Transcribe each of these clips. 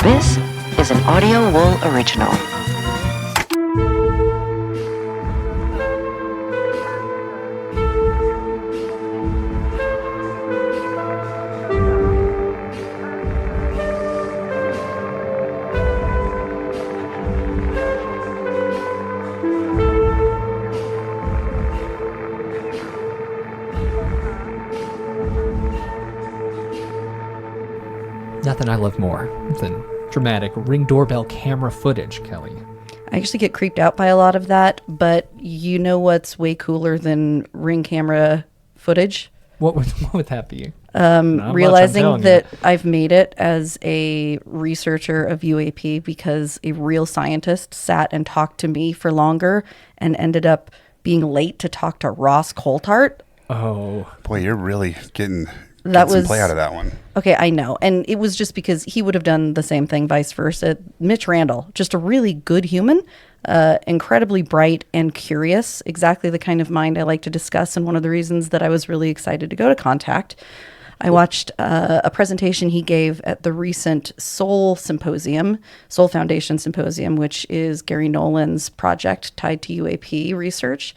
This is an Audio Wool original. Nothing I love more than dramatic Ring doorbell camera footage, Kelly. I actually get creeped out by a lot of that, but you know what's way cooler than Ring camera footage? What would that be? Realizing that I've made it as a researcher of UAP because a real scientist sat and talked to me for longer and ended up being late to talk to Ross Coulthart. Oh. Boy, you're really getting That some was play out of that one. Okay, I know. And it was just because he would have done the same thing, vice versa. Mitch Randall, just a really good human, incredibly bright and curious, exactly the kind of mind I like to discuss. And one of the reasons that I was really excited to go to Contact, I watched a presentation he gave at the recent Soul Foundation Symposium, which is Gary Nolan's project tied to UAP research.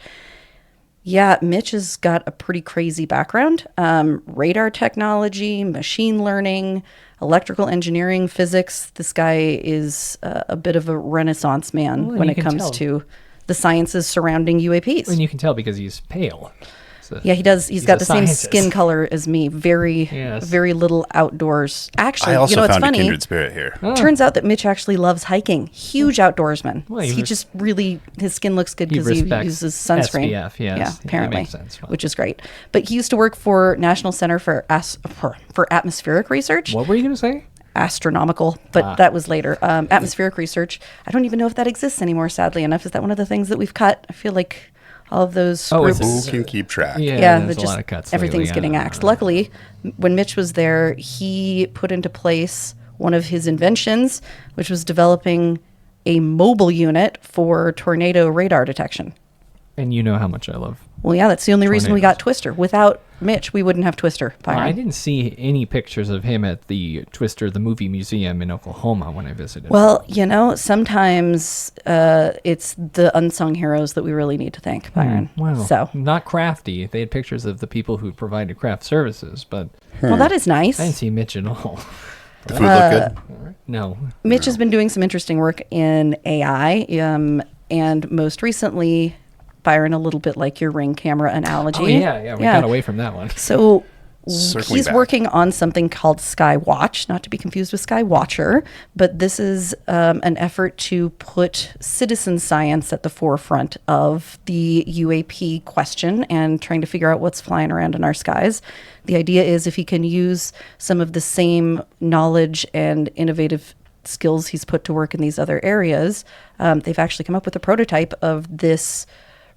Yeah, Mitch has got a pretty crazy background. Radar technology, machine learning, electrical engineering, physics. This guy is a bit of a renaissance man when it comes to the sciences surrounding UAPs. And you can tell because he's pale. So yeah, he does. He's got the scientist. same skin color as me. Very little outdoors. Actually, I also it's found funny. a kindred spirit here. Oh. Turns out that Mitch actually loves hiking. Huge outdoorsman. Well, he just really, his skin looks good because he uses sunscreen. SPF, yes. Yeah, apparently, makes sense. which is great. But he used to work for National Center for Atmospheric Research. What were you going to say? Astronomical, but that was later. Atmospheric research. I don't even know if that exists anymore, sadly enough. Is that one of the things that we've cut? I feel like all of those groups. Who can keep track? Yeah, there's a lot of cuts. Everything's lately. getting axed. Luckily, when Mitch was there, he put into place one of his inventions, which was developing a mobile unit for tornado radar detection. And you know how much I love. Well, yeah, that's the only reason we got tornadoes. Twister. Without Mitch, we wouldn't have Twister. I didn't see any pictures of him at the Twister, the movie museum in Oklahoma when I visited. Well, sometimes it's the unsung heroes that we really need to thank, Byron. Well, not crafty. They had pictures of the people who provided craft services, but well, that is nice. I didn't see Mitch at all. The food look good? No. Mitch has been doing some interesting work in AI, and most recently, Byron, a little bit like your Ring camera analogy. Oh, yeah. We got away from that one. So Circling he's back. working on something called Skywatch, not to be confused with Skywatcher, but this is an effort to put citizen science at the forefront of the UAP question and trying to figure out what's flying around in our skies. The idea is if he can use some of the same knowledge and innovative skills he's put to work in these other areas, they've actually come up with a prototype of this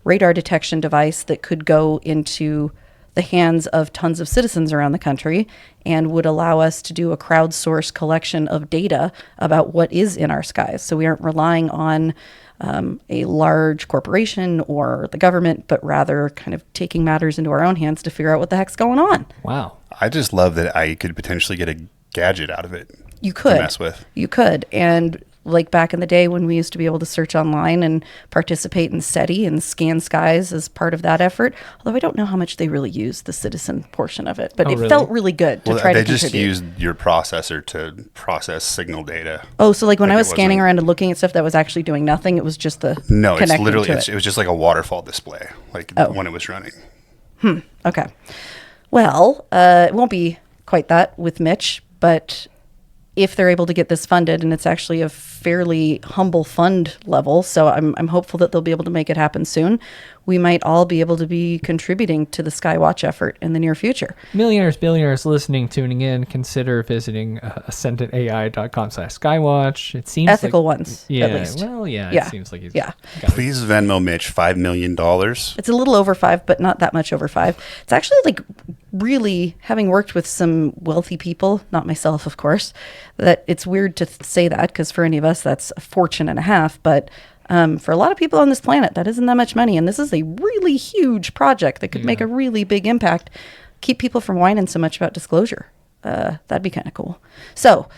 radar detection device that could go into the hands of tons of citizens around the country and would allow us to do a crowdsourced collection of data about what is in our skies. So we aren't relying on a large corporation or the government, but rather kind of taking matters into our own hands to figure out what the heck's going on. Wow. I just love that I could potentially get a gadget out of it. You could. To mess with. You could. And like back in the day when we used to be able to search online and participate in SETI and scan skies as part of that effort. Although I don't know how much they really used the citizen portion of it, but it felt really good to try to contribute. They just used your processor to process signal data. Oh, so like when I was scanning around and looking at stuff that was actually doing nothing, it was just the No, it's connecting literally, to it was just like a waterfall display, like when it was running. Okay. Well, it won't be quite that with Mitch, but if they're able to get this funded, and it's actually a fairly humble fund level, so I'm hopeful that they'll be able to make it happen soon, we might all be able to be contributing to the Skywatch effort in the near future. Millionaires, billionaires listening, tuning in, consider visiting ascendantai.com/Skywatch. It seems ethical like, ones, yeah, at least. Well, it seems like he's got Please Venmo Mitch $5 million. It's a little over 5, but not that much over 5. It's actually like really, having worked with some wealthy people, not myself, of course, that it's weird to say that because for any of us, that's a fortune and a half. But for a lot of people on this planet, that isn't that much money. And this is a really huge project that could make a really big impact. Keep people from whining so much about disclosure. That'd be kind of cool. So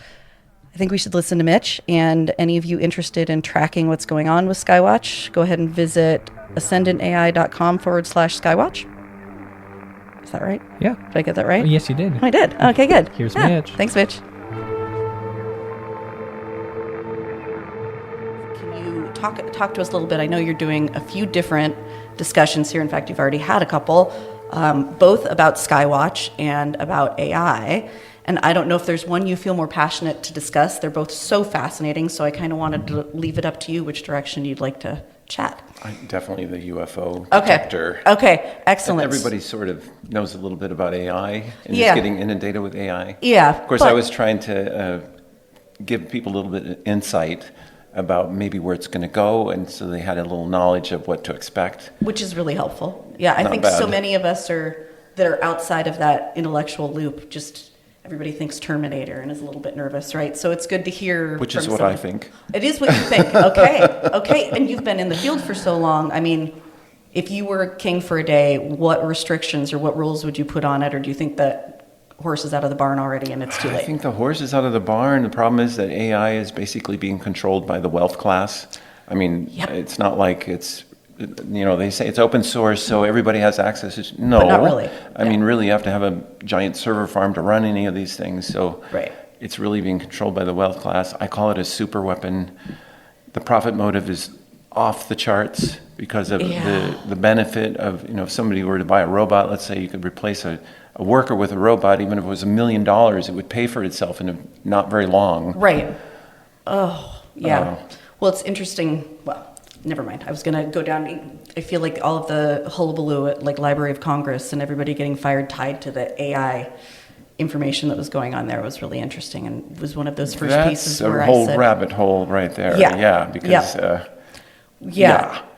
I think we should listen to Mitch. And any of you interested in tracking what's going on with Skywatch, go ahead and visit ascendantai.com/Skywatch. Is that right? Yeah. Did I get that right? Oh, yes, you did. I did. Okay, good. Here's Yeah. Mitch. Thanks, Mitch. Can you talk to us a little bit? I know you're doing a few different discussions here. In fact, you've already had a couple, both about Skywatch and about AI. And I don't know if there's one you feel more passionate to discuss. They're both so fascinating, so I kind of wanted to leave it up to you which direction you'd like to chat. Definitely the UFO detector. Okay, excellent. Everybody sort of knows a little bit about AI and Yeah. is getting inundated with AI. Yeah. Of course, I was trying to give people a little bit of insight about maybe where it's going to go, and so they had a little knowledge of what to expect. Which is really helpful. Yeah, I Not think bad. so many of us that are outside of that intellectual loop, just everybody thinks Terminator and is a little bit nervous, right? So it's good to hear. Which from is what someone. I think. It is what you think. Okay. Okay. And you've been in the field for so long. I mean, if you were king for a day, what restrictions or what rules would you put on it? Or do you think that horse is out of the barn already and it's too I late? think the horse is out of the barn. The problem is that AI is basically being controlled by the wealth class. I mean, Yep. It's not like it's, they say it's open source, so everybody has access. No. But not really. I mean, really, you have to have a giant server farm to run any of these things. So Right. it's really being controlled by the wealth class. I call it a super weapon. The profit motive is off the charts because of Yeah. the benefit of, if somebody were to buy a robot, let's say you could replace a worker with a robot, even if it was $1 million, it would pay for itself in not very long. Right. Oh, yeah. Well, it's interesting. Well, never mind. I was going to go down. I feel like all of the hullabaloo at like Library of Congress and everybody getting fired tied to the AI information that was going on there was really interesting, and was one of those first pieces That's where a whole I said, rabbit hole right there. Yeah. Yeah, because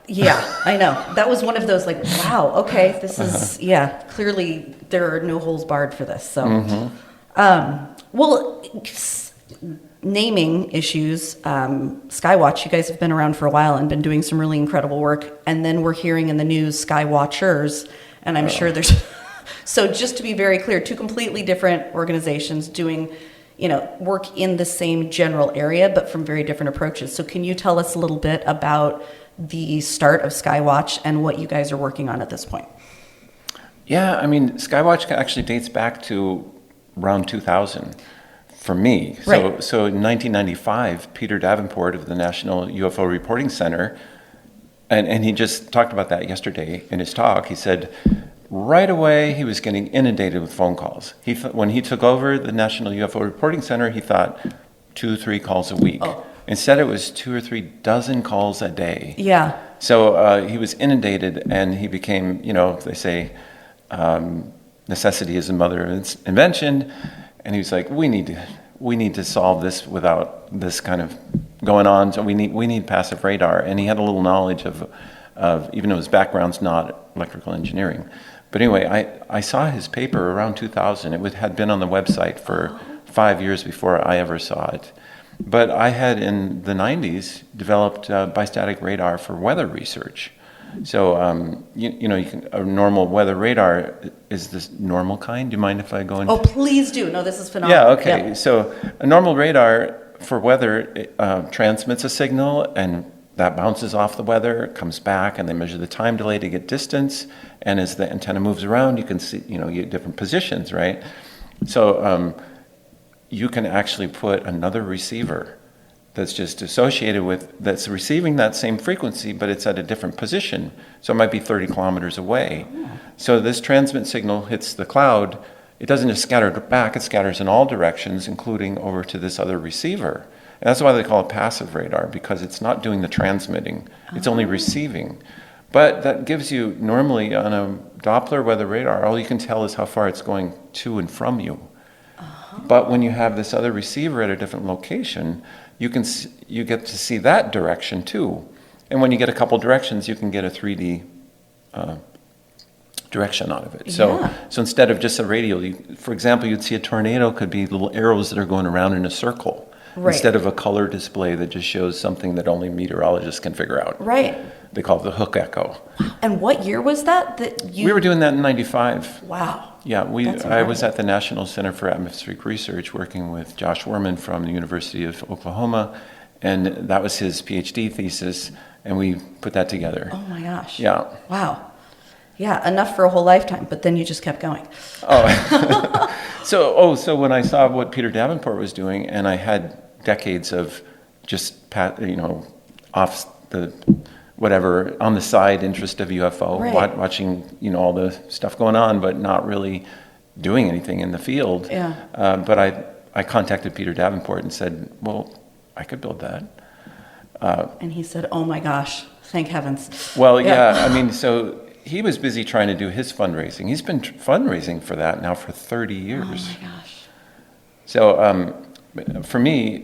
yeah, I know. That was one of those like, wow, okay, this is, clearly there are no holes barred for this. So, naming issues, Skywatch, you guys have been around for a while and been doing some really incredible work. And then we're hearing in the news Skywatchers, and I'm sure there's, so just to be very clear, two completely different organizations doing, work in the same general area, but from very different approaches. So can you tell us a little bit about the start of Skywatch and what you guys are working on at this point? Yeah, I mean, Skywatch actually dates back to around 2000 for me. Right. So in 1995, Peter Davenport of the National UFO Reporting Center, and he just talked about that yesterday in his talk, he said right away he was getting inundated with phone calls. When he took over the National UFO Reporting Center, he thought 2 or 3 calls a week. Oh. Instead, it was 2 or 3 dozen calls a day. Yeah. So he was inundated, and he became, they say, necessity is the mother of invention, and he was like, we need to solve this without this kind of going on. So we need passive radar, and he had a little knowledge of even though his background's not electrical engineering. But anyway, I saw his paper around 2000. It had been on the website for 5 years before I ever saw it. But I had, in the 90s, developed bistatic radar for weather research. So, a normal weather radar is this normal kind. Do you mind if I go into? Oh, please do. No, this is phenomenal. Yeah, okay. Yeah. So a normal radar for weather transmits a signal, and that bounces off the weather, comes back, and they measure the time delay to get distance. And as the antenna moves around, you can see, you get different positions, right? So you can actually put another receiver that's just associated with, that's receiving that same frequency, but it's at a different position. So it might be 30 kilometers away. So this transmit signal hits the cloud. It doesn't just scatter back, it scatters in all directions, including over to this other receiver. And that's why they call it passive radar, because it's not doing the transmitting, it's only receiving. But that gives you, normally on a Doppler weather radar, all you can tell is how far it's going to and from you. But when you have this other receiver at a different location, you get to see that direction too. And when you get a couple directions, you can get a 3D direction out of it. So instead of just a radial, for example, you'd see a tornado could be little arrows that are going around in a circle. Right. instead of a color display that just shows something that only meteorologists can figure out. Right. They call it the hook echo. And what year was that you... We were doing that in 95. Wow. Yeah, That's I was incredible. at the National Center for Atmospheric Research working with Josh Werman from the University of Oklahoma, and that was his PhD thesis, and we put that together. Oh my gosh. Yeah. Wow. Yeah, enough for a whole lifetime, but then you just kept going. So when I saw what Peter Davenport was doing, and I had decades of just off the whatever on the side interest of UFO, Right. watching all the stuff going on, but not really doing anything in the field. Yeah. But I contacted Peter Davenport and said, well, I could build that. And he said, "Oh my gosh, thank heavens." Well, yeah. I mean, so he was busy trying to do his fundraising. He's been fundraising for that now for 30 years. Oh my gosh. So for me,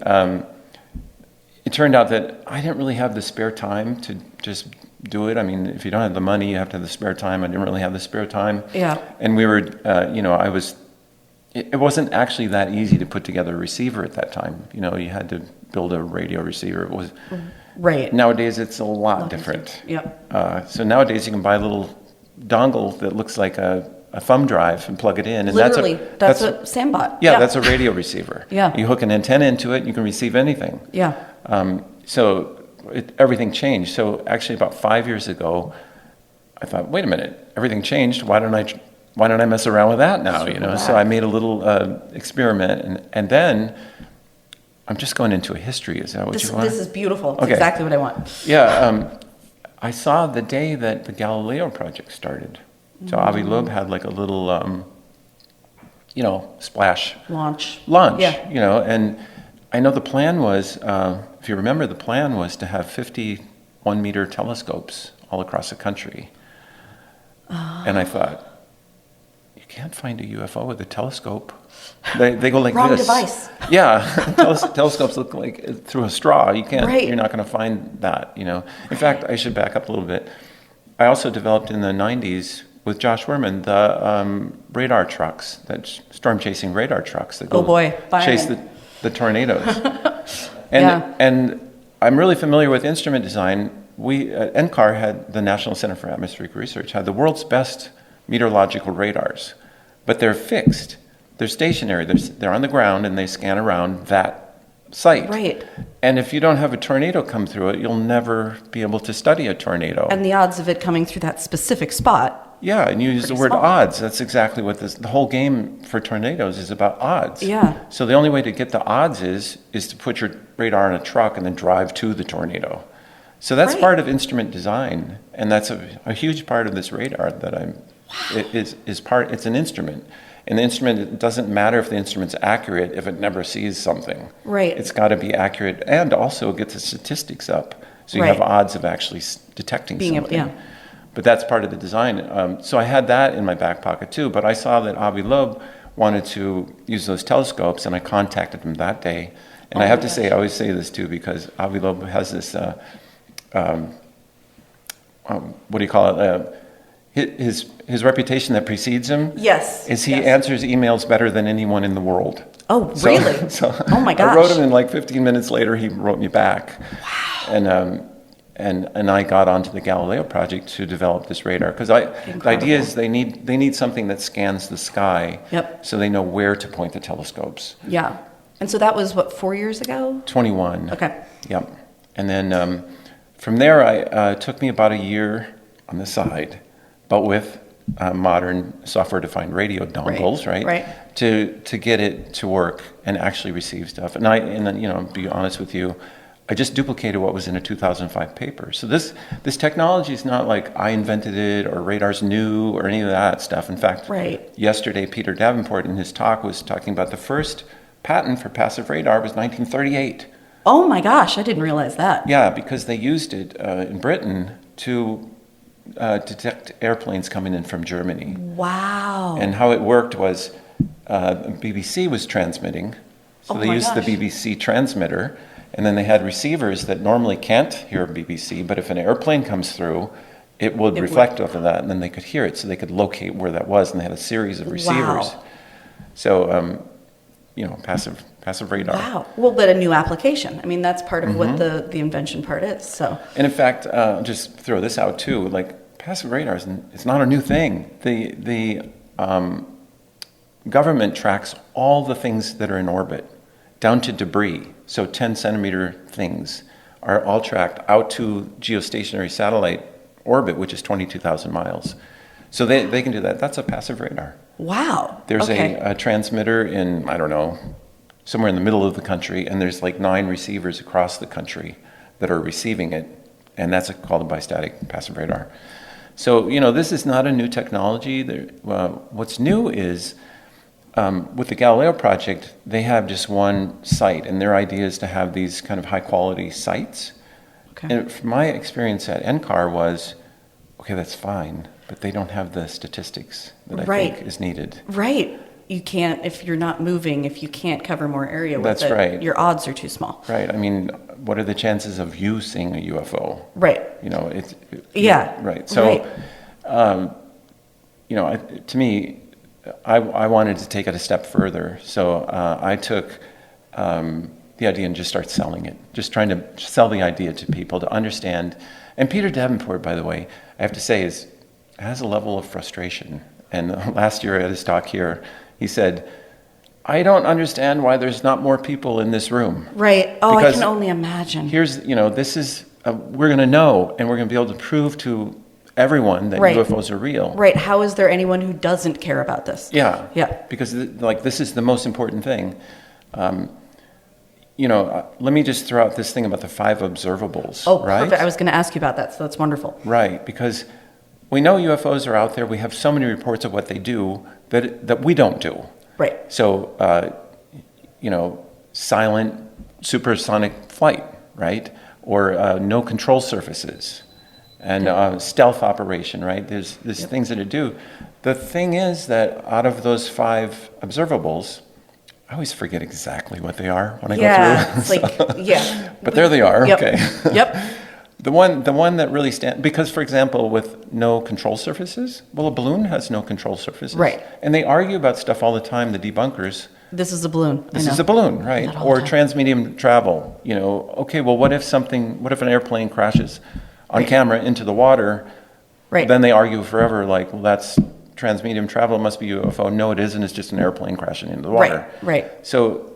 it turned out that I didn't really have the spare time to just do it. I mean, if you don't have the money, you have to have the spare time. I didn't really have the spare time. Yeah. And we were, it wasn't actually that easy to put together a receiver at that time. You had to build a radio receiver. It was Right. Nowadays, it's a lot different. Yep. So nowadays, you can buy a little dongle that looks like a thumb drive and plug it in. And Literally, that's a Sandbot. Yeah, that's a radio receiver. Yeah. You hook an antenna into it, you can receive anything. Yeah. So everything changed. So actually, about 5 years ago, I thought, wait a minute, everything changed. Why don't I mess around with that now? So I made a little experiment, and then I'm just going into a history. Is that what you want? This is beautiful. It's Okay. exactly what I want. Yeah. I saw the day that the Galileo Project started. So Avi Loeb had like a little, splash Launch. launch, Yeah. and I know the plan was, if you remember, the plan was to have 50 1-meter telescopes all across the country. And I thought, you can't find a UFO with a telescope. They go like Wrong this. device. Yeah, telescopes look like through a straw. You can't. Right. You're not going to find that. In fact, I should back up a little bit. I also developed in the 90s with Josh Werman the radar trucks, that storm chasing radar trucks that go chase the tornadoes. And I'm really familiar with instrument design. We at NCAR the National Center for Atmospheric Research had the world's best meteorological radars, but they're fixed. They're stationary. They're on the ground, and they scan around that site. Right. And if you don't have a tornado come through it, you'll never be able to study a tornado. And the odds of it coming through that specific spot. Yeah, and you use the word small. odds. That's exactly what the whole game for tornadoes is about, odds. Yeah. So the only way to get the odds is to put your radar in a truck and then drive to the tornado. So that's Right. part of instrument design, and that's a huge part of this radar that it's an instrument. And the instrument, it doesn't matter if the instrument's accurate if it never sees something. Right. It's got to be accurate and also get the statistics up. So you Right. have odds of actually detecting Being able- something. yeah. But that's part of the design. So I had that in my back pocket too. But I saw that Avi Loeb wanted to use those telescopes, and I contacted him that day. And I have to say, I always say this too, because Avi Loeb has this, what do you call it? His reputation that precedes him Yes. is he yes. answers emails better than anyone in the world. Oh, So- really? So Oh my gosh. I wrote him, and like 15 minutes later, he wrote me back. Wow. And I got onto the Galileo Project to develop this radar, because the idea is they need something that scans the sky. Yep. So they know where to point the telescopes. Yeah. And so that was, 4 years ago? 21. Okay. Yep. And then from there, it took me about a year on the side, but with modern software-defined radio dongles, right? To get it to work and actually receive stuff. And then be honest with you, I just duplicated what was in a 2005 paper. So this technology is not like I invented it or radar's new or any of that stuff. In fact, yesterday Peter Davenport in his talk was talking about the first patent for passive radar was 1938. Oh my gosh, I didn't realize that. Yeah, because they used it in Britain to detect airplanes coming in from Germany. Wow. And how it worked was BBC was transmitting, so they used the BBC transmitter, and then they had receivers that normally can't hear BBC, but if an airplane comes through, it would reflect off of that, and then they could hear it, so they could locate where that was, and they had a series of receivers. Wow. So, passive passive radar. Wow. Well, but a new application. I mean, that's part of what the invention part is. So. And in fact, just throw this out too, like passive radar it's not a new thing. The government tracks all the things that are in orbit, down to debris. So 10 centimeter things are all tracked out to geostationary satellite orbit, which is 22,000 miles. So they can do that. That's a passive radar. Wow. There's okay. a transmitter in, I don't know, somewhere in the middle of the country, and there's like 9 receivers across the country that are receiving it, and that's called a bistatic passive radar. So, this is not a new technology. What's new is, with the Galileo Project, they have just one site, and their idea is to have these kind of high-quality sites. Okay. And from my experience at NCAR was, okay, that's fine, but they don't have the statistics that I think is needed. Right. You can't, if you're not moving, if you can't cover more area with That's it, right. your odds are too small. Right. I mean, what are the chances of you seeing a UFO? Right. Yeah. Right. So, Right. to me, I wanted to take it a step further. So I took the idea and just started selling it, just trying to sell the idea to people to understand. And Peter Davenport, by the way, I have to say, has a level of frustration. And last year at his talk here, he said, I don't understand why there's not more people in this room. Right. Oh, Because I can only imagine. Here's, this is, we're going to know, and we're going to be able to prove to everyone that Right. UFOs are real. Right. How is there anyone who doesn't care about this? Yeah. Yeah. Because, this is the most important thing. Let me just throw out this thing about the 5 observables. Oh, right? perfect. I was going to ask you about that, so that's wonderful. Right, because we know UFOs are out there. We have so many reports of what they do that we don't do. Right. So, silent supersonic flight, right? Or no control surfaces, and stealth operation, right? There's things that it do. The thing is that out of those 5 observables, I always forget exactly what they are when I go through. It's like, yeah. But there they are. Yep. Okay. Yep. The one that really stands, because for example, with no control surfaces, well, a balloon has no control surfaces. Right. And they argue about stuff all the time, the debunkers. This is a balloon. This is a balloon, right? That all Or the time. transmedium travel. Okay, well, what if an airplane crashes on camera into the water? Right. Then they argue forever, like, well, that's transmedium travel, it must be UFO. No, it isn't, it's just an airplane crashing into the water. Right. So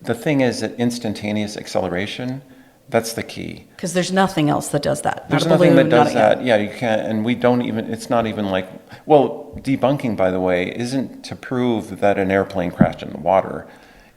the thing is that instantaneous acceleration, that's the key. Because there's nothing else that does that. There's Not a nothing balloon, that does not a- that. Yeah, you can't, and we don't even, it's not even like, well, debunking, by the way, isn't to prove that an airplane crashed in the water.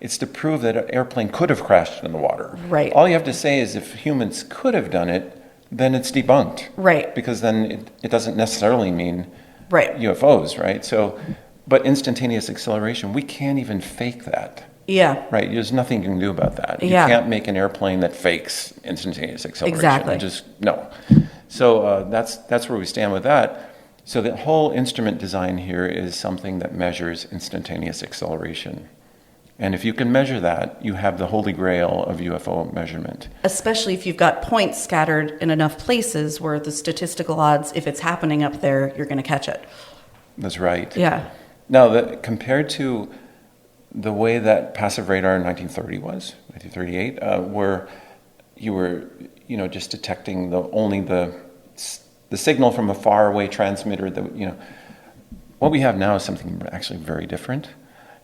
It's to prove that an airplane could have crashed in the water. Right. All you have to say is if humans could have done it, then it's debunked. Right. Because then it doesn't necessarily mean Right. UFOs, right? So, but instantaneous acceleration, we can't even fake that. Yeah. Right, there's nothing you can do about that. Yeah. You can't make an airplane that fakes instantaneous acceleration. Exactly. Just no. So that's where we stand with that. So the whole instrument design here is something that measures instantaneous acceleration. And if you can measure that, you have the holy grail of UFO measurement. Especially if you've got points scattered in enough places where the statistical odds, if it's happening up there, you're going to catch it. That's right. Yeah. Now, compared to the way that passive radar in 1938, where you were, just detecting only the signal from a faraway transmitter. What we have now is something actually very different.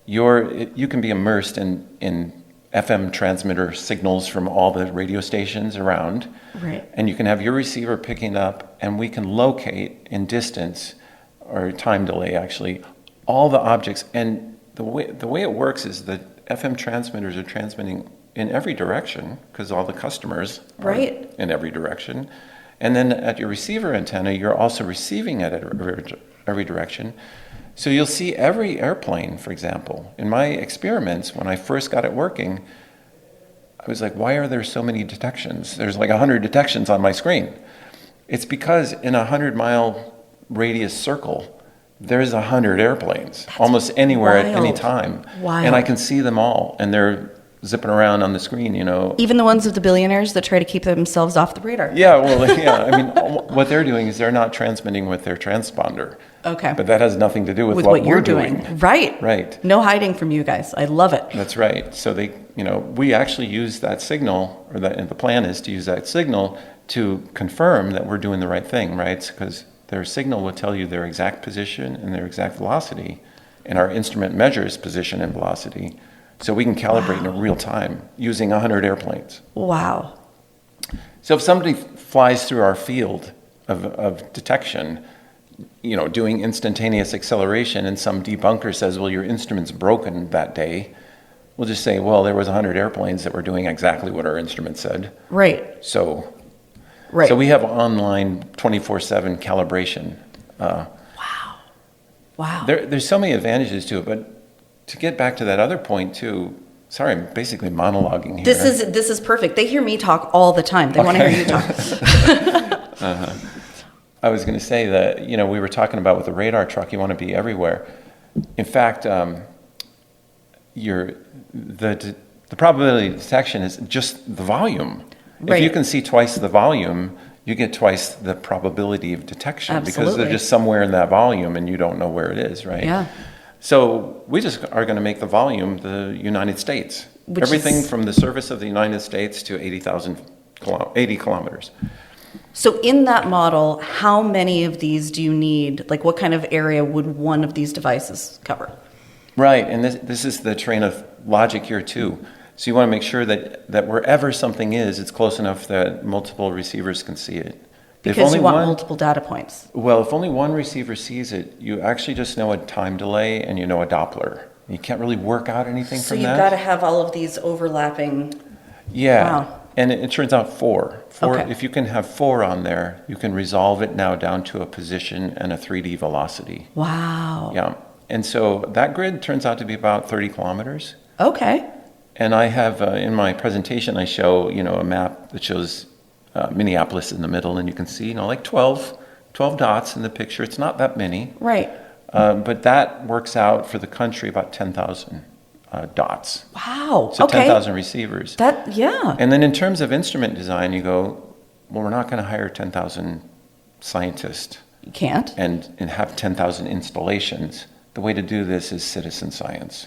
You can be immersed in FM transmitter signals from all the radio stations around, Right. and you can have your receiver picking up, and we can locate in distance or time delay actually all the objects. And the way it works is that FM transmitters are transmitting in every direction because all the customers are Right. in every direction. And then at your receiver antenna, you're also receiving it at every direction. So you'll see every airplane, for example. In my experiments, when I first got it working, I was like, why are there so many detections? There's like 100 detections on my screen. It's because in a 100-mile radius circle, there's 100 airplanes, almost anywhere at any wild. time. Wild. And I can see them all, and they're zipping around on the screen, Even the ones of the billionaires that try to keep themselves off the radar. Yeah, well, yeah. I mean, what they're doing is they're not transmitting with their transponder. Okay. But that has nothing to do with What what you're we're doing. Right. Right. No hiding from you guys. I love it. That's right. So they we actually use that signal, and the plan is to use that signal to confirm that we're doing the right thing, right? Because their signal will tell you their exact position and their exact velocity, and our instrument measures position and velocity, so we can calibrate in real time using 100 airplanes. Wow. So if somebody flies through our field of detection, doing instantaneous acceleration, and some debunker says, well, your instrument's broken that day, we'll just say, well, there was 100 airplanes that were doing exactly what our instrument said. Right. So Right. So we have online 24/7 calibration. Wow. There's so many advantages to it, but to get back to that other point too, sorry, I'm basically monologuing here. This is perfect. They hear me talk all the time. They want to hear you talk. I was going to say that, we were talking about with the radar truck, you want to be everywhere. In fact, the probability of detection is just the volume. Right. If you can see twice the volume, you get twice the probability of detection. Absolutely. Because they're just somewhere in that volume and you don't know where it is, right? Yeah. So we just are going to make the volume the United States. Everything from the surface of the United States to 80 kilometers. So in that model, how many of these do you need? Like, what kind of area would one of these devices cover? Right, and this is the train of logic here too. So you want to make sure that wherever something is, it's close enough that multiple receivers can see it. Because you want multiple data points. Well, if only one receiver sees it, you actually just know a time delay and you know a Doppler. You can't really work out anything So from you've that. got to have all of these overlapping. Yeah, Wow. and it turns out four. Okay. If you can have four on there, you can resolve it now down to a position and a 3D velocity. Wow. Yeah, and so that grid turns out to be about 30 kilometers. Okay. And I have, in my presentation, I show, a map that shows Minneapolis in the middle, and you can see, like 12 dots in the picture. It's not that many. Right. But that works out for the country about 10,000 dots. Wow. So okay. 10,000 receivers. Yeah. And then in terms of instrument design, you go, well, we're not going to hire 10,000 scientists You can't. and have 10,000 installations. The way to do this is citizen science.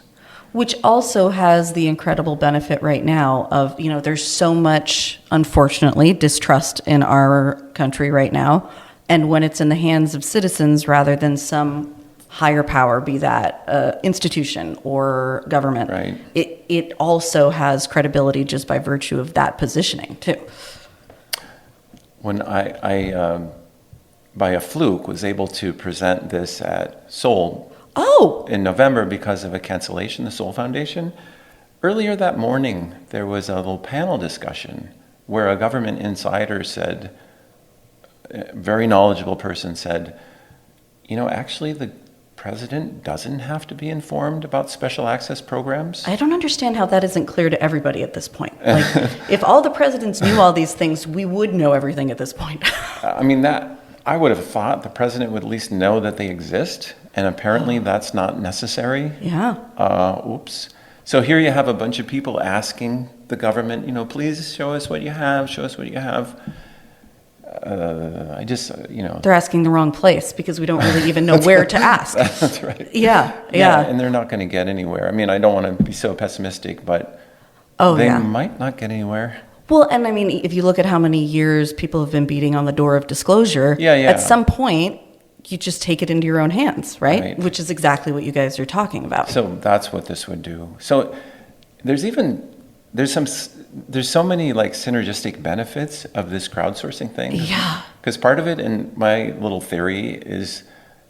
Which also has the incredible benefit right now of, there's so much, unfortunately, distrust in our country right now. And when it's in the hands of citizens rather than some higher power, be that institution or government, Right. it also has credibility just by virtue of that positioning, too. When I by a fluke, was able to present this at Seoul in November because of a cancellation, the Seoul Foundation. Earlier that morning, there was a little panel discussion where a government insider said, a very knowledgeable person said, actually the president doesn't have to be informed about special access programs. I don't understand how that isn't clear to everybody at this point. Like, if all the presidents knew all these things, we would know everything at this point. I would have thought the president would at least know that they exist, and apparently that's not necessary. Yeah. Oops. So here you have a bunch of people asking the government, please show us what you have, show us what you have. They're asking the wrong place because we don't really even know where to ask. That's right. Yeah. And they're not going to get anywhere. I don't want to be so pessimistic, but they might not get anywhere. Well, and if you look at how many years people have been beating on the door of disclosure, Yeah. at some point, you just take it into your own hands, right? Which is exactly what you guys are talking about. So that's what this would do. So there's so many synergistic benefits of this crowdsourcing thing. Yeah. Because part of it, and my little theory is,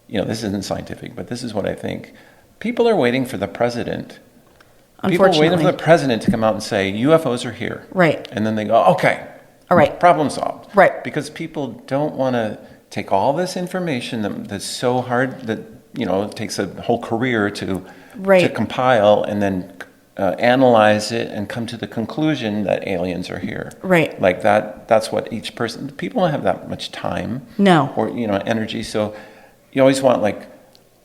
this isn't scientific, but this is what I think. People are waiting for the president. People are waiting for the president to come out and say, UFOs are here. Right. And then they go, okay. All right. Problem solved. Right. Because people don't want to take all this information that's so hard that, it takes a whole career to compile and then analyze it and come to the conclusion that aliens are here. Right. That's what each person, people don't have that much time. No. Or, energy. So you always want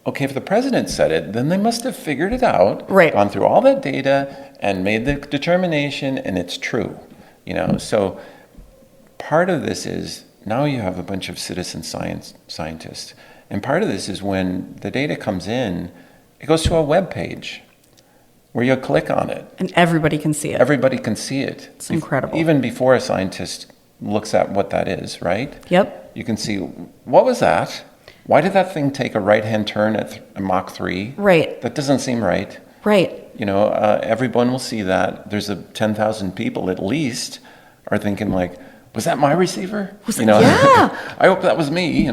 okay, if the president said it, then they must have figured it out, gone through all that data and made the determination, and it's true. So part of this is now you have a bunch of citizen scientists. And part of this is when the data comes in, it goes to a web page where you click on it. And everybody can see it. Everybody can see it. It's incredible. Even before a scientist looks at what that is, right? Yep. You can see, what was that? Why did that thing take a right-hand turn at Mach 3? Right. That doesn't seem right. Right. Everyone will see that. There's 10,000 people at least are thinking like, was that my receiver? Yeah. I hope that was me,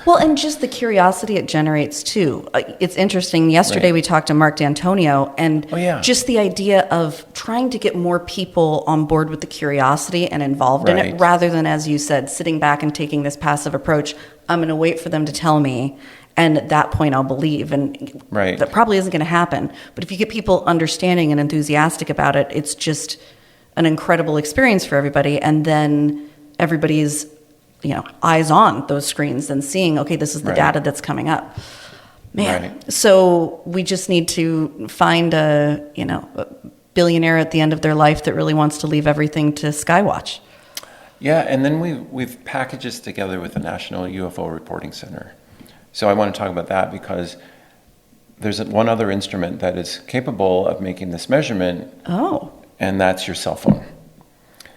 Well, and just the curiosity it generates too. It's interesting. Yesterday Right. we talked to Mark D'Antonio, and just the idea of trying to get more people on board with the curiosity and involved in it, Right. rather than, as you said, sitting back and taking this passive approach. I'm going to wait for them to tell me, and at that point I'll believe. And Right. that probably isn't going to happen. But if you get people understanding and enthusiastic about it, it's just an incredible experience for everybody. And then everybody's eyes on those screens and seeing, okay, this is the Right. data that's coming up. Man. Right. So we just need to find a billionaire at the end of their life that really wants to leave everything to Skywatch. Yeah, and then we've packaged this together with the National UFO Reporting Center. So I want to talk about that because there's one other instrument that is capable of making this measurement, Oh. and that's your cell phone.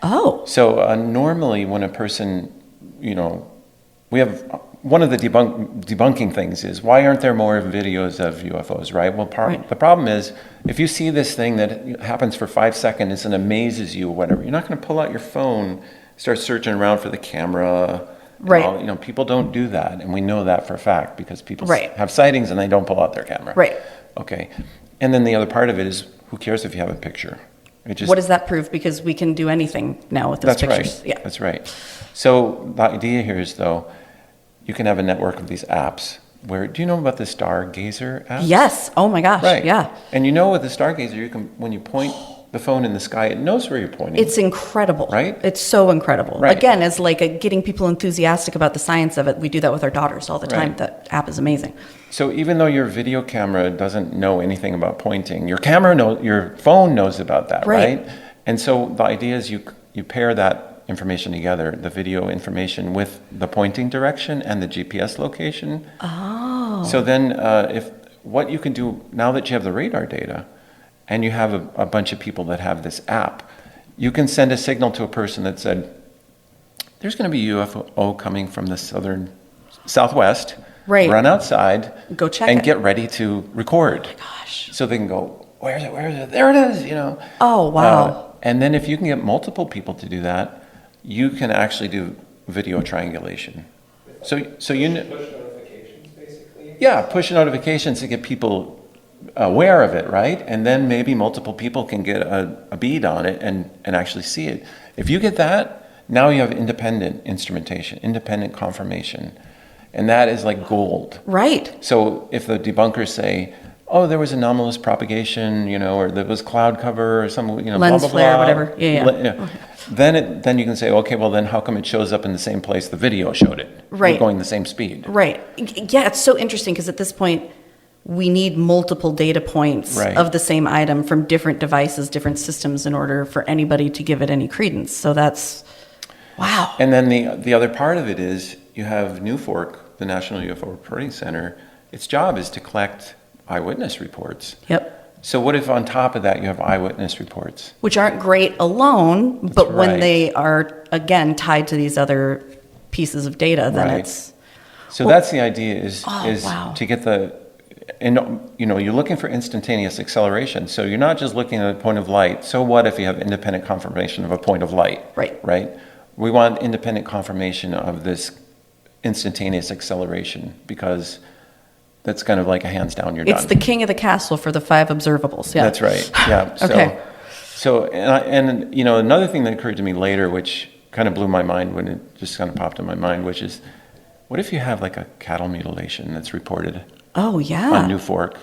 Oh. So normally when a person, we have one of the debunking things is, why aren't there more videos of UFOs, right? Well, Right. the problem is, if you see this thing that happens for 5 seconds and amazes you or whatever, you're not going to pull out your phone, start searching around for the camera. Right. People don't do that, and we know that for a fact because people Right. have sightings and they don't pull out their camera. Right. Okay. And then the other part of it is, who cares if you have a picture? It just, What does that prove? Because we can do anything now with those that's pictures. right. Yeah. That's right. So the idea here is, though, you can have a network of these apps where, do you know about the Stargazer app? Yes. Oh my gosh. Right. Yeah. And with the Stargazer, you can, when you point the phone in the sky, it knows where you're pointing. It's incredible. Right? It's so incredible. Right. Again, as getting people enthusiastic about the science of it. We do that with our daughters all the time. Right. That app is amazing. So even though your video camera doesn't know anything about pointing, your phone knows about that, Right. right? And so the idea is you pair that information together, the video information with the pointing direction and the GPS location. Oh. So then what you can do now that you have the radar data and you have a bunch of people that have this app, you can send a signal to a person that said, there's going to be a UFO coming from the southwest. Right. Run outside. Go check and it. get ready to record. Oh my gosh. So they can go, where is it? Where is it? There it is, Oh, wow. And then if you can get multiple people to do that, you can actually do video triangulation. So you push notifications, basically? Yeah, push notifications to get people aware of it, right? And then maybe multiple people can get a bead on it and actually see it. If you get that, now you have independent instrumentation, independent confirmation. And that is like gold. Right. So if the debunkers say, oh, there was anomalous propagation, or there was cloud cover or some, Lens blah, blah, flare, blah. whatever. Yeah. Then you can say, okay, well then how come it shows up in the same place the video showed it? Right. We're going the same speed. Right. Yeah, it's so interesting because at this point, we need multiple data points Right. of the same item from different devices, different systems in order for anybody to give it any credence. So that's, wow. And then the other part of it is you have NUFORC, the National UFO Reporting Center. Its job is to collect eyewitness reports. Yep. So what if on top of that you have eyewitness reports? Which aren't great alone, but when right. they are, again, tied to these other pieces of data, then Right. it's... So that's the idea is wow. to get you're looking for instantaneous acceleration. So you're not just looking at a point of light. So what if you have independent confirmation of a point of light? Right. Right? We want independent confirmation of this instantaneous acceleration because that's kind of like a hands down, you're It's done. the king of the castle for the 5 observables. Yeah. That's right. Yeah. Okay. So another thing that occurred to me later, which kind of blew my mind when it just kind of popped in my mind, which is, what if you have like a cattle mutilation that's reported Oh, yeah. on NUFORC,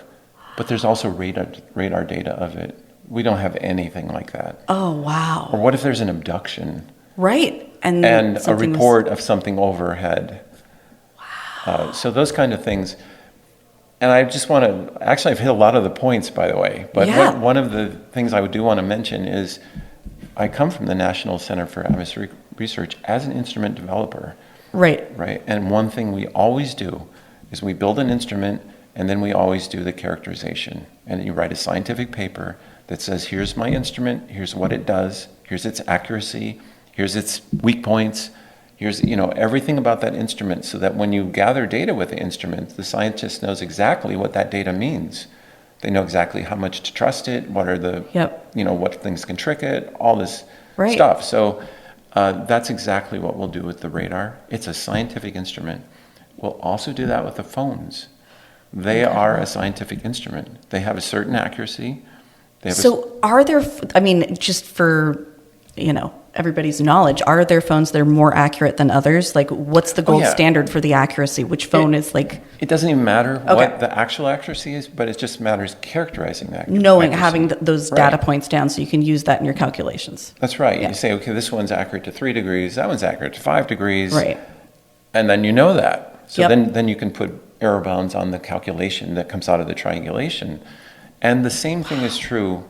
but there's also radar data of it? We don't have anything like that. Oh, wow. Or what if there's an abduction Right. And and a something was- report of something overhead? Wow. So those kind of things. And I just want to, actually I've hit a lot of the points, by the way, but Yeah. one of the things I do want to mention is I come from the National Center for Atmospheric Research as an instrument developer, Right. right? And one thing we always do is we build an instrument And then we always do the characterization. And you write a scientific paper that says, here's my instrument, here's what it does, here's its accuracy, here's its weak points, here's everything about that instrument, so that when you gather data with the instrument, the scientist knows exactly what that data means. They know exactly how much to trust it, what are the, what things can trick it, all this stuff. So that's exactly what we'll do with the radar. It's a scientific instrument. We'll also do that with the phones. They are a scientific instrument. They have a certain accuracy. Are there, just for, everybody's knowledge, are there phones that are more accurate than others? Like, what's the gold standard for the accuracy? Which phone is like... It doesn't even matter what the actual accuracy is, but it just matters characterizing that. Knowing, having those data points down so you can use that in your calculations. That's right. Yeah. You say, okay, this one's accurate to 3 degrees, that one's accurate to 5 degrees. Right. And then you know that. So then you can put error bounds on the calculation that comes out of the triangulation. And the same thing is true.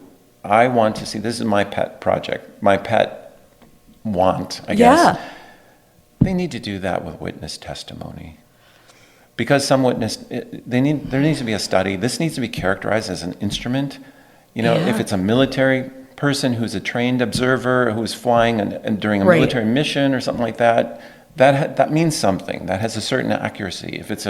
I want to see, this is my pet project, my pet want, I guess. They need to do that with witness testimony. Because some witness, there needs to be a study. This needs to be characterized as an instrument. If it's a military person who's a trained observer who's flying and during a military mission or something like that, that means something. That has a certain accuracy. If it's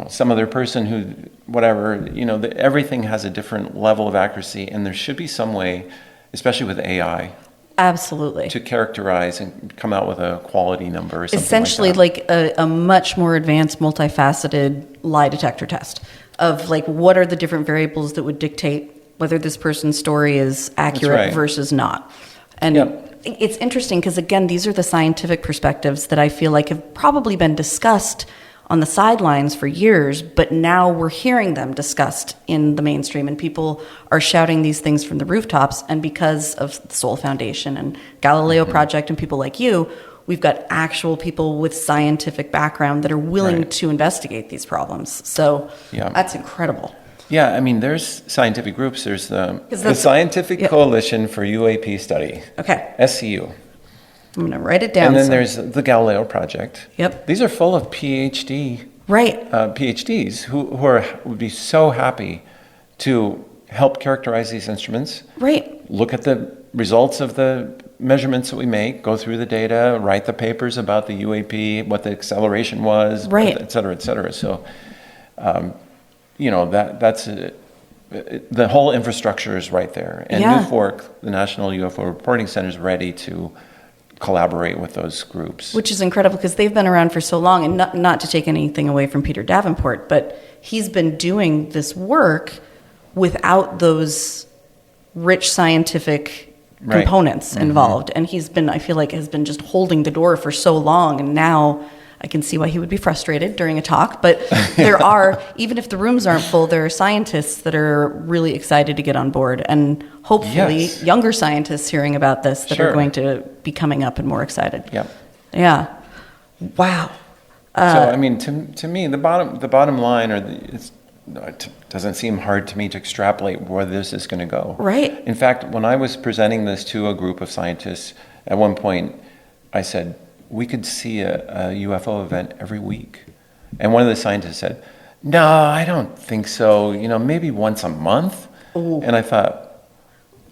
some other person who, whatever, everything has a different level of accuracy, and there should be some way, especially with AI, absolutely, to characterize and come out with a quality number or something essentially like that. a much more advanced, multifaceted lie detector test of what are the different variables that would dictate whether this person's story is accurate versus not. And it's interesting because, again, these are the scientific perspectives that I feel like have probably been discussed on the sidelines for years, but now we're hearing them discussed in the mainstream, and people are shouting these things from the rooftops. And because of the Soul Foundation and Galileo Project and people like you, we've got actual people with scientific background that are willing to investigate these problems. So that's incredible. Yeah, there's scientific groups. There's the Scientific Coalition for UAP Study. Okay. SCU. I'm going to write it down. And then there's the Galileo Project. Yep. These are full of PhDs who would be so happy to help characterize these instruments. Right. Look at the results of the measurements that we make, go through the data, write the papers about the UAP, what the acceleration was, et cetera, et cetera. So, that's the whole infrastructure is right there. And New Fork, the National UFO Reporting Center, is ready to collaborate with those groups. Which is incredible because they've been around for so long, and not to take anything away from Peter Davenport, but he's been doing this work without those rich scientific components involved. And I feel like has been just holding the door for so long, and now I can see why he would be frustrated during a talk, but there are, even if the rooms aren't full, there are scientists that are really excited to get on board, and hopefully younger scientists hearing about this that are going to be coming up and more excited. Yeah. Wow. To me, the bottom line, it doesn't seem hard to me to extrapolate where this is going to go. Right. In fact, when I was presenting this to a group of scientists, at one point I said, we could see a UFO event every week. And one of the scientists said, no, I don't think so. Maybe once a month. Ooh. And I thought,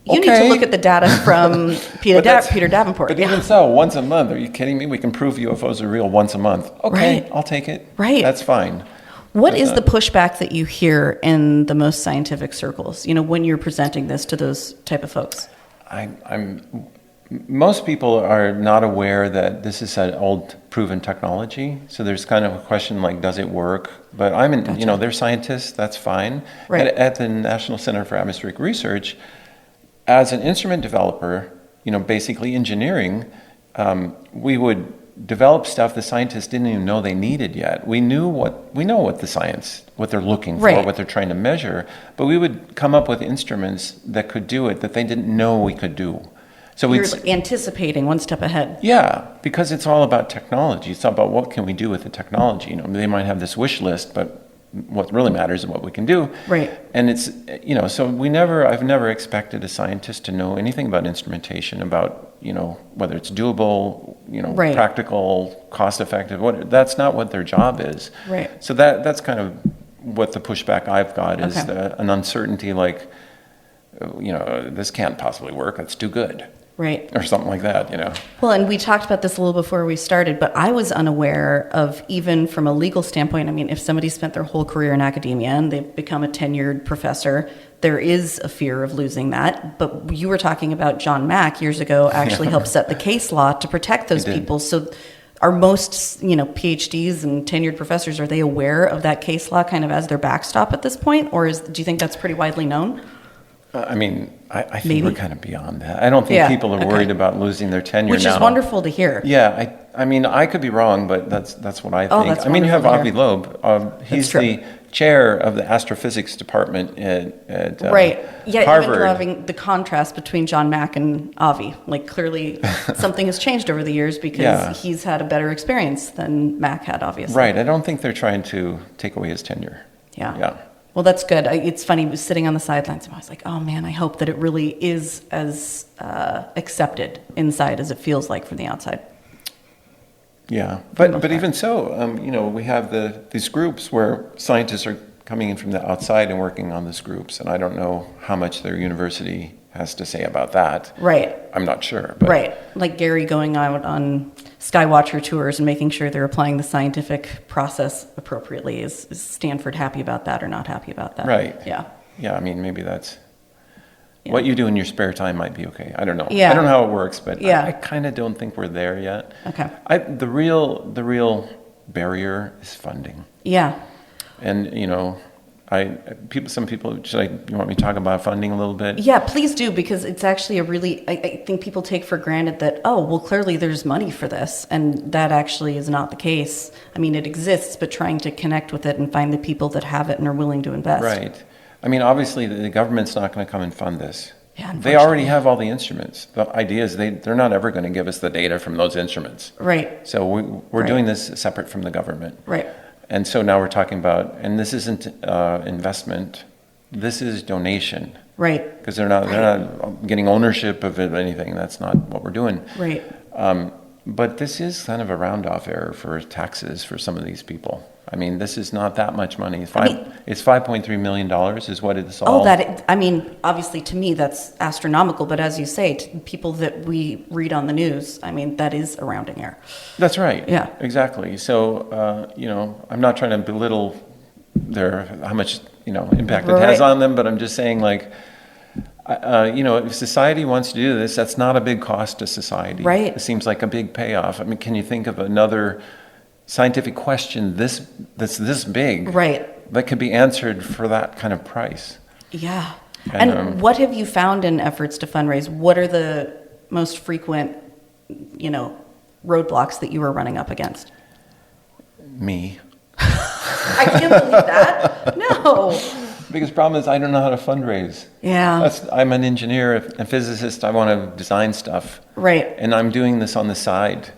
you need to look at the data from Peter Davenport. But even so, once a month, are you kidding me? We can prove UFOs are real once a month. Okay, I'll take it. Right. That's fine. What is the pushback that you hear in the most scientific circles, when you're presenting this to those type of folks? Most people are not aware that this is an old proven technology. So there's kind of a question like, does it work? But they're scientists, that's fine. Right. At the National Center for Atmospheric Research, as an instrument developer, basically engineering, we would develop stuff the scientists didn't even know they needed yet. We know what they're looking for, what they're trying to measure, but we would come up with instruments that could do it that they didn't know we could do. So you're anticipating one step ahead. Yeah, because it's all about technology. It's all about what can we do with the technology. They might have this wish list, but what really matters is what we can do. Right. And it's, so I've never expected a scientist to know anything about instrumentation, about, whether it's doable, practical, cost effective. That's not what their job is. Right. So that's kind of what the pushback I've got is Okay. an uncertainty like, this can't possibly work. That's too good. Right. Or something like that, you know. Well, and we talked about this a little before we started, but I was unaware of, even from a legal standpoint, I mean, if somebody spent their whole career in academia and they've become a tenured professor, there is a fear of losing that. But you were talking about John Mack years ago actually helped set the case law to protect those He did. people. So are most, PhDs and tenured professors, are they aware of that case law kind of as their backstop at this point? Or do you think that's pretty widely known? I mean, I think Maybe. we're kind of beyond that. I don't think Yeah, people are okay. worried about losing their tenure Which now. is wonderful to hear. Yeah, I mean, I could be wrong, but that's what I Oh, think. that's I mean, you have wonderful Avi to Loeb. He's true. the chair of the astrophysics department at Right. Yeah, Harvard. even drawing the contrast between John Mack and Avi. Like, clearly something has changed over the years because Yeah. he's had a better experience than Mack had, obviously. Right. I don't think they're trying to take away his tenure. Yeah. Yeah. Well, that's good. It's funny, I was sitting on the sidelines and I was like, oh man, I hope that it really is as accepted inside as it feels like from the outside. Yeah, the most but part. even so, we have these groups where scientists are coming in from the outside and working on these groups, and I don't know how much their university has to say about that. Right. I'm not sure. But Right. Like Gary going out on Skywatcher tours and making sure they're applying the scientific process appropriately. Is Stanford happy about that or not happy about that? Right. Yeah. Yeah, I mean, maybe that's Yeah. what you do in your spare time might be okay. I don't know. Yeah. I don't know how it works, but Yeah. I kind of don't think we're there yet. Okay. The real barrier is funding, Yeah. and some people. You want me to talk about funding a little bit? Yeah, please do, because it's actually I think people take for granted that, oh, well, clearly there's money for this, and that actually is not the case. I mean, it exists, but trying to connect with it and find the people that have it and are willing to invest. Right. I mean, obviously, the government's not going to come and fund this. Yeah, they already have all the instruments. The idea is they're not ever going to give us the data from those instruments. Right, So we're Right. doing this separate from the government. right, And so now we're talking about, and this isn't investment, this is donation. right, Because they're not getting ownership of it or anything. That's not what we're doing. right. But this is kind of a round-off error for taxes for some of these people. I mean, this is not that much money. It's $5.3 million is what it's all. Obviously to me that's astronomical, but as you say, to people that we read on the news, I mean, that is a rounding error. That's right. Yeah. Exactly. So, I'm not trying to belittle how much, impact it has Right. on them, but I'm just saying, like, if society wants to do this, that's not a big cost to society. Right. It seems like a big payoff. I mean, can you think of another scientific question that's this big? Right. That could be answered for that kind of price? Yeah. And, And what have you found in efforts to fundraise? What are the most frequent, roadblocks that you are running up against? Me. I can't believe that. No. The biggest problem is I don't know how to fundraise. Yeah. I'm an engineer, a physicist. I want to design stuff. Right. And I'm doing this on the side.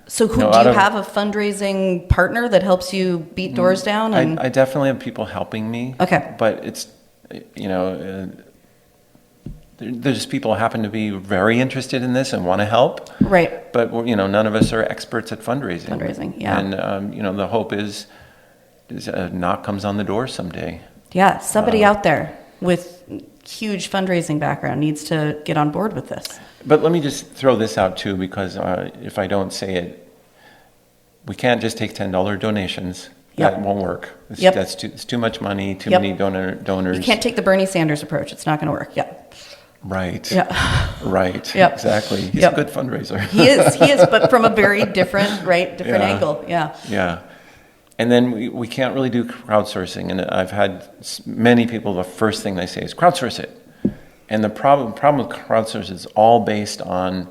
So do you out of- have a fundraising partner that helps you beat doors down? And I definitely have people helping me. Okay. But it's, there's just people who happen to be very interested in this and want to help. Right. But, none of us are experts at fundraising. Fundraising, yeah. And, the hope is a knock comes on the door someday. Yeah, somebody out there with huge fundraising background needs to get on board with this. But let me just throw this out too, because if I don't say it, we can't just take $10 donations. Yep. That won't work. Yep. It's too much money, too Yep. many donors. You can't take the Bernie Sanders approach. It's not going to work. Yeah. Right. Yeah. Right. Yep. Exactly. He's Yep. a good fundraiser. He is, but from a very different Yeah. angle. Yeah. Yeah. And then we can't really do crowdsourcing. And I've had many people, the first thing they say is crowdsource it. And the problem with crowdsourcing is all based on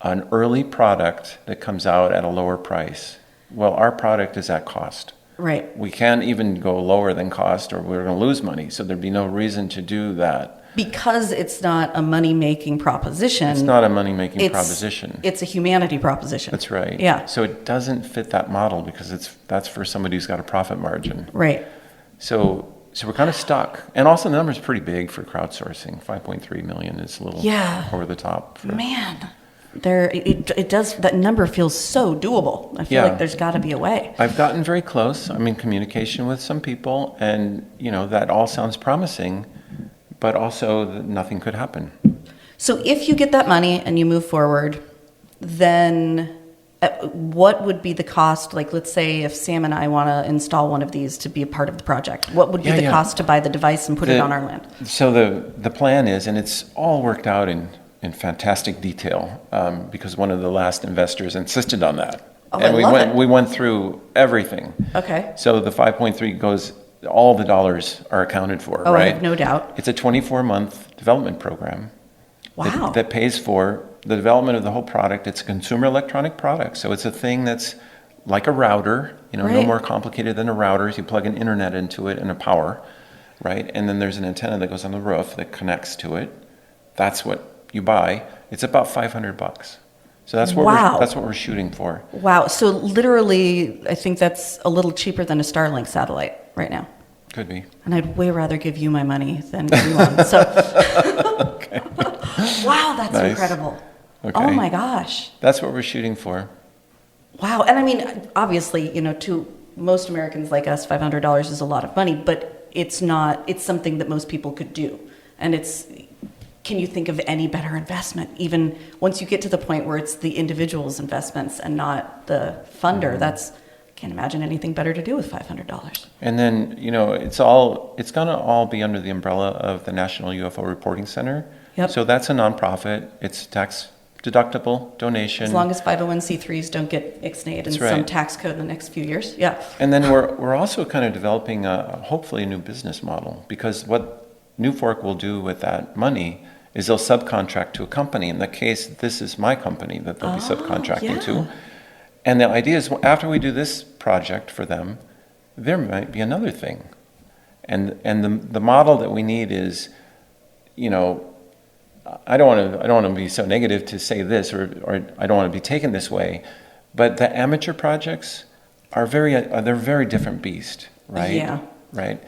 an early product that comes out at a lower price. Well, our product is at cost. Right. We can't even go lower than cost or we're going to lose money. So there'd be no reason to do that. Because it's not a money-making proposition. It's not a money-making it's- proposition. It's a humanity proposition. That's right. Yeah. So it doesn't fit that model because that's for somebody who's got a profit margin. Right. So we're kind of stuck. And also the number's pretty big for crowdsourcing. 5.3 million is a little Yeah. over the top. Man. It does, that number feels so doable. I feel Yeah. like there's got to be a way. I've gotten very close. I'm in communication with some people, and that all sounds promising, but also nothing could happen. So if you get that money and you move forward, then what would be the cost? Like, let's say if Sam and I want to install one of these to be a part of the project, what would be the cost to buy the device and put it on our land? So the plan is, and it's all worked out in fantastic detail, because one of the last investors insisted on that. Oh, and I love it. we went through everything. Okay. So the 5.3 goes, all the dollars are accounted for, Oh, right? I have no doubt. It's a 24-month development program. Wow. That pays for the development of the whole product. It's a consumer electronic product. So it's a thing that's like a router, no Right. more complicated than a router. You plug an internet into it and a power, right? And then there's an antenna that goes on the roof that connects to it. That's what you buy. It's about $500. So that's what we're shooting for. Wow. So literally, I think that's a little cheaper than a Starlink satellite right now. Could be. And I'd way rather give you my money than Elon. So, Okay. wow, that's Nice. incredible. Okay. Oh my gosh. That's what we're shooting for. Wow. And I mean, obviously, to most Americans like us, $500 is a lot of money, but it's something that most people could do. And can you think of any better investment? Even once you get to the point where it's the individual's investments and not the funder, can't imagine anything better to do with $500. And then, it's going to all be under the umbrella of the National UFO Reporting Center. Yep. So that's a nonprofit. It's tax deductible donation. As long as 501c3s don't get ixnayed in That's some right. tax code in the next few years. Yeah. And then we're also kind of developing hopefully a new business model, because what New Fork will do with that money is they'll subcontract to a company. In the case, this is my company that they'll be subcontracting yeah. to. And the idea is, after we do this project for them, there might be another thing. And the model that we need is, I don't want to be so negative to say this, or I don't want to be taken this way, but the amateur projects are they're a very different beast, right? Yeah. Right.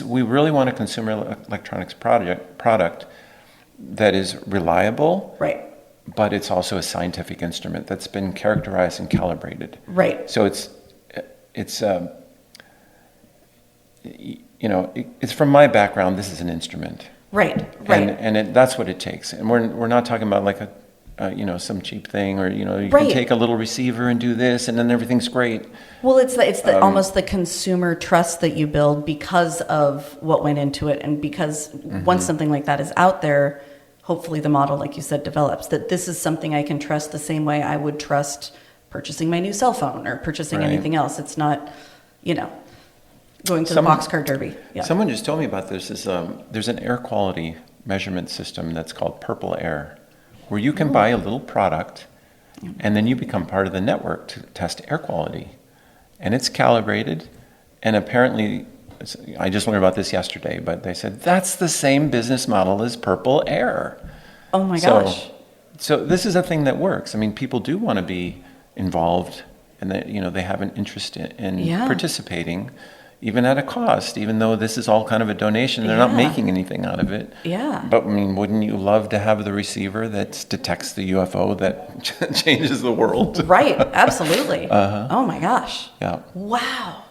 We really want a consumer electronics product that is reliable, Right. but it's also a scientific instrument that's been characterized and calibrated. Right. So it's from my background, this is an instrument. Right. Right. And that's what it takes. And we're not talking about like some cheap thing, or you Right. can take a little receiver and do this, and then everything's great. Well, it's almost the consumer trust that you build because of what went into it, and because once something like that is out there, hopefully the model, like you said, develops that this is something I can trust the same way I would trust purchasing my new cell phone or purchasing Right. anything else. It's not, going to the boxcar derby. Yeah. Someone just told me about this. There's an air quality measurement system that's called Purple Air, where you can buy a little product, and then you become part of the network to test air quality. And it's calibrated, and apparently, I just learned about this yesterday, but they said that's the same business model as Purple Air. Oh my gosh. So this is a thing that works. I mean, people do want to be involved, and they have an interest in Yeah. participating, even at a cost, even though this is all kind of a donation. They're not Yeah. making anything out of it. Yeah. But I mean, wouldn't you love to have the receiver that detects the UFO that changes the world? Right. Absolutely. Oh my gosh. Yeah. Wow.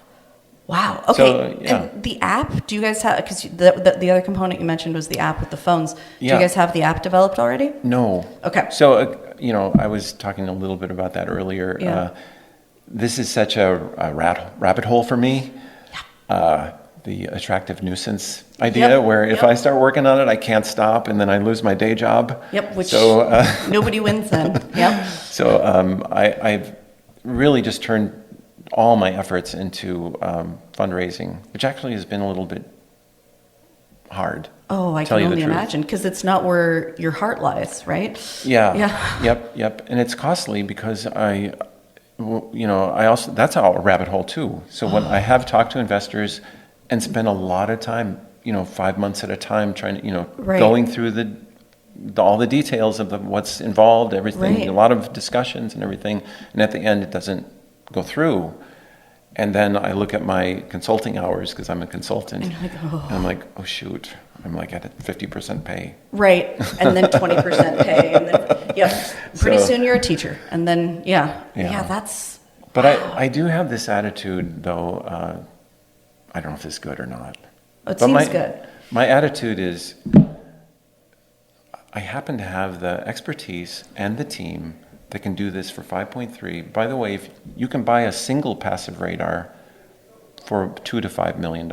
Wow. Okay. So, yeah. And the app, do you guys have, because the other component you mentioned was the app with the phones. Do Yeah. you guys have the app developed already? No. Okay. So, I was talking a little bit about that earlier. Yeah. This is such a rabbit hole for me. The attractive nuisance idea, Yep, where if yep. I start working on it, I can't stop, and then I lose my day job. Yep, which So, nobody wins then. Yep. so I've really just turned all my efforts into fundraising, which actually has been a little bit hard. Oh, I Tell can you the only truth. imagine, because it's not where your heart lies, right? Yeah. Yeah. Yep. And it's costly because I also, that's a rabbit hole too. So when I have talked to investors and spent a lot of time, 5 months at a time trying to, Right. going through all the details of what's involved, everything, Right. a lot of discussions and everything. And at the end, it doesn't go through. And then I look at my consulting hours, because I'm a consultant, And you're like, oh. and I'm like, oh shoot, I'm like at a 50% pay. Right. And then 20% pay. And then Yep. Pretty So- soon you're a teacher. And then, yeah, Yeah. that's... But I do have this attitude, though. I don't know if this is good or not. It But seems good. My attitude is I happen to have the expertise and the team that can do this for 5.3. By the way, if you can buy a single passive radar for $2 to $5 million.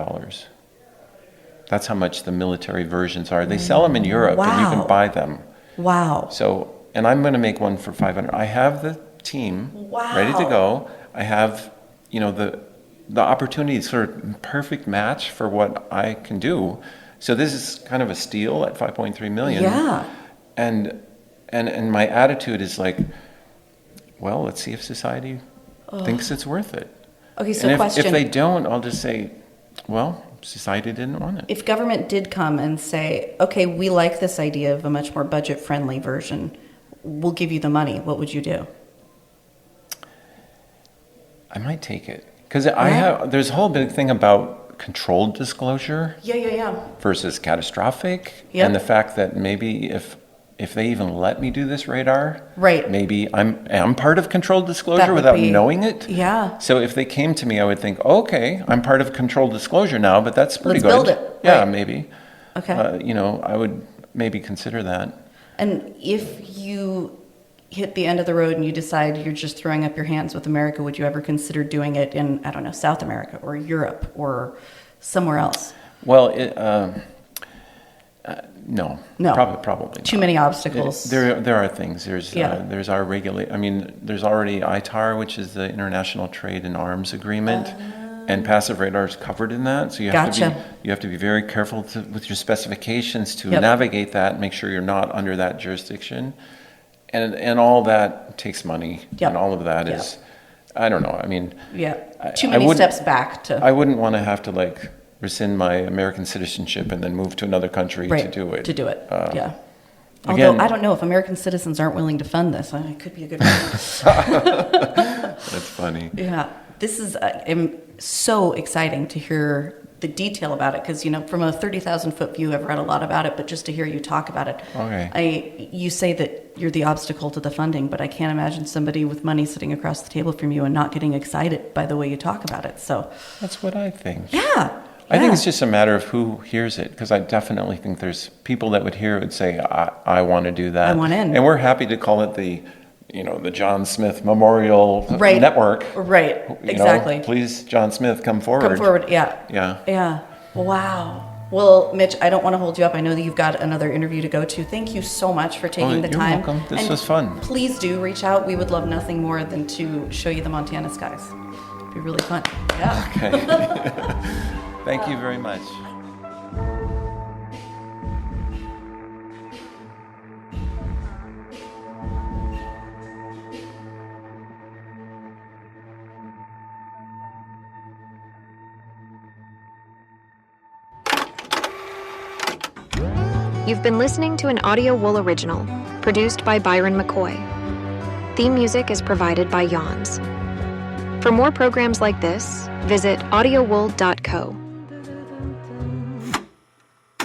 That's how much the military versions are. They sell them in Europe, and you Wow. can buy them. Wow. So, and I'm going to make one for 500. I have the team ready to go. I have, the opportunity is sort of perfect match for what I can do. So this is kind of a steal at 5.3 million. Yeah. And my attitude is like, well, let's see if society thinks it's worth it. Okay, so And question. if they don't, I'll just say, well, society didn't want it. If government did come and say, okay, we like this idea of a much more budget-friendly version, we'll give you the money, what would you do? I might take it. Because there's a whole big thing about controlled disclosure Yeah. versus catastrophic. Yep. And the fact that maybe if they even let me do this radar, Right. maybe I'm part of controlled That disclosure would without be- knowing it. Yeah. So if they came to me, I would think, okay, I'm part of controlled disclosure now, but that's pretty Let's good. build it. Yeah, Right. maybe. Okay. I would maybe consider that. And if you hit the end of the road and you decide you're just throwing up your hands with America, would you ever consider doing it in, I don't know, South America or Europe or somewhere else? Well, no. No. Probably Too not. many obstacles. There are things. There's Yeah. there's our there's already ITAR, which is the International Trade in Arms Agreement, and passive radar is covered in that. So you have to be very careful with your specifications to Yep. navigate that, and make sure you're not under that jurisdiction, and all that takes money, Yep. and all of that Yep. is, I don't know. I mean, Yeah. I- Too I many wouldn't- steps back to... I wouldn't want to have to rescind my American citizenship and then move to another country to do it. Yeah. again- Although I don't know if American citizens aren't willing to fund this. It could be a good reason. That's funny. Yeah. This is so exciting to hear the detail about it because, from a 30,000-foot view, I've read a lot about it, but just to hear you talk about it. Okay. You say that you're the obstacle to the funding, but I can't imagine somebody with money sitting across the table from you and not getting excited by the way you talk about it. So, That's what I think. yeah. I think it's just a matter of who hears it, because I definitely think there's people that would hear it would say, I want to do that. I want in. And we're happy to call it the John Smith Memorial Network. Right. Exactly. Please, John Smith, come forward. Come forward. Yeah. Yeah. Yeah. Wow. Well, Mitch, I don't want to hold you up. I know that you've got another interview to go to. Thank you so much for taking the you're time. welcome. This And was fun. Please do reach out. We would love nothing more than to show you the Montana skies. It'd be really fun. Yeah. Okay. Thank you very much. You've been listening to an Audio Wool original, produced by Byron McCoy. Theme music is provided by Yawns. For more programs like this, visit audiowool.co.